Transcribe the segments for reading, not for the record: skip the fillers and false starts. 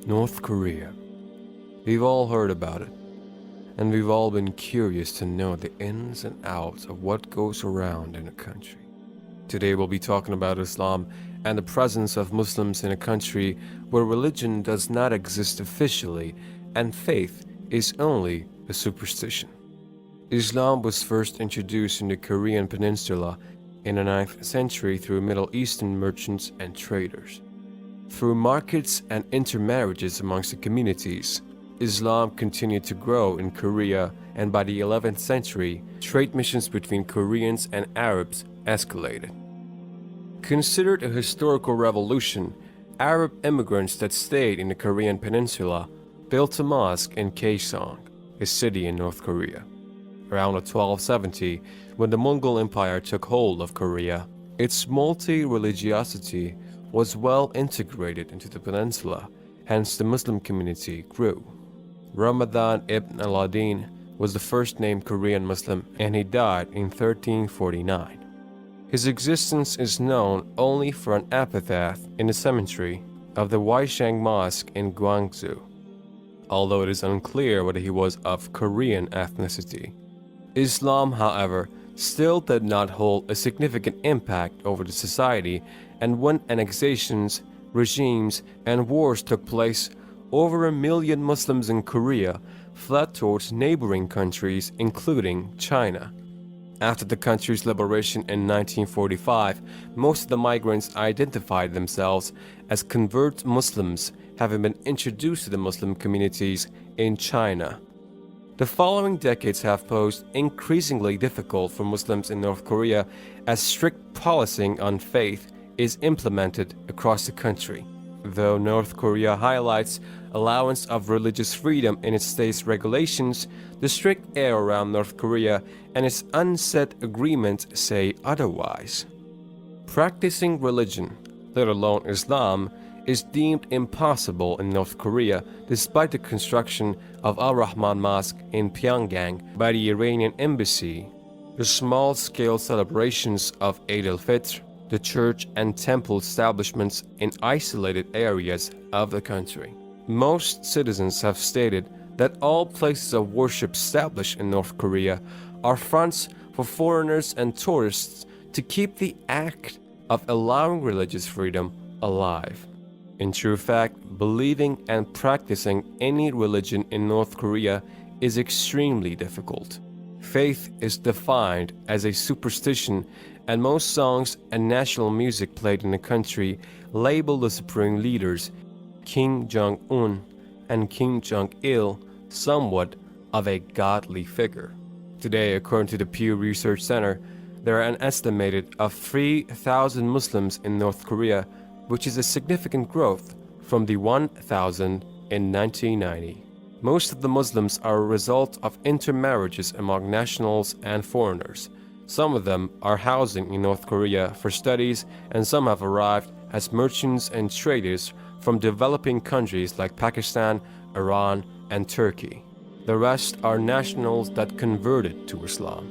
North Korea. We've all heard about it, and we've all been curious to know the ins and outs of what goes around in a country. Today we'll be talking about Islam and the presence of Muslims in a country where religion does not exist officially and faith is only a superstition. Islam was first introduced in the Korean peninsula in the 9th century through Middle Eastern merchants and traders. Through markets and intermarriages amongst the communities, Islam continued to grow in Korea, and by the 11th century, trade missions between Koreans and Arabs escalated. Considered a historical revolution, Arab immigrants that stayed in the Korean peninsula built a mosque in Kaesong, a city in North Korea. Around 1270, when the Mongol Empire took hold of Korea, its multi-religiosity was well integrated into the peninsula, hence the Muslim community grew. Ramadan ibn al-Adin was the first named Korean Muslim, and he died in 1349. His existence is known only for an epitaph in the cemetery of the Waishang Mosque in Gwangju, although it is unclear whether he was of Korean ethnicity. Islam, however, still did not hold a significant impact over the society, and when annexations, regimes, and wars took place, over 1 million Muslims in Korea fled towards neighboring countries, including China. After the country's liberation in 1945, most of the migrants identified themselves as convert Muslims, having been introduced to the Muslim communities in China. The following decades have posed increasingly difficult for Muslims in North Korea as strict policing on faith is implemented across the country. Though North Korea highlights allowance of religious freedom in its state's regulations, the strict air around North Korea and its unsaid agreements say otherwise. Practicing religion, let alone Islam, is deemed impossible in North Korea despite the construction of Al-Rahman Mosque in Pyongyang by the Iranian embassy, the small-scale celebrations of Eid al-Fitr, the church and temple establishments in isolated areas of the country. Most citizens have stated that all places of worship established in North Korea are fronts for foreigners and tourists to keep the act of allowing religious freedom alive. In true fact, believing and practicing any religion in North Korea is extremely difficult. Faith is defined as a superstition, and most songs and national music played in the country label the supreme leaders, Kim Jong-un and Kim Jong-il, somewhat of a godly figure. Today, according to the Pew Research Center, there are an estimated of 3,000 Muslims in North Korea, which is a significant growth from the 1,000 in 1990. Most of the Muslims are a result of intermarriages among nationals and foreigners. Some of them are housing in North Korea for studies, and some have arrived as merchants and traders from developing countries like Pakistan, Iran, and Turkey. The rest are nationals that converted to Islam.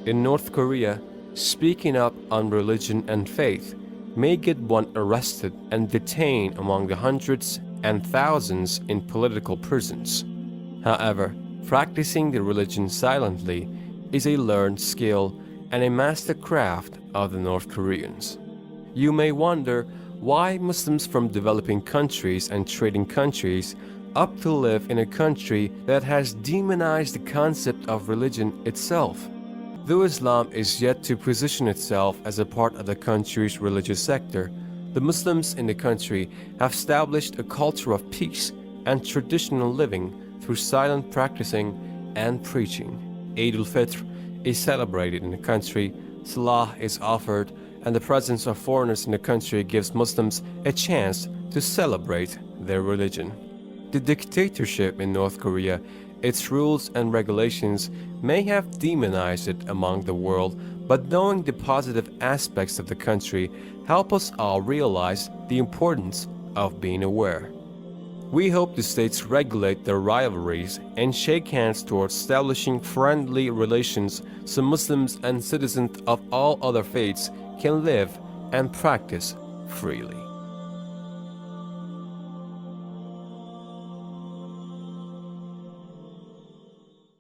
In North Korea, speaking up on religion and faith may get one arrested and detained among the hundreds and thousands in political prisons. However, practicing the religion silently is a learned skill and a master craft of the North Koreans. You may wonder why Muslims from developing countries and trading countries opt to live in a country that has demonized the concept of religion itself. Though Islam is yet to position itself as a part of the country's religious sector, the Muslims in the country have established a culture of peace and traditional living through silent practicing and preaching. Eid al-Fitr is celebrated in the country, Salah is offered, and the presence of foreigners in the country gives Muslims a chance to celebrate their religion. The dictatorship in North Korea, its rules and regulations may have demonized it among the world, but knowing the positive aspects of the country help us all realize the importance of being aware. We hope the states regulate their rivalries and shake hands towards establishing friendly relations so Muslims and citizens of all other faiths can live and practice freely.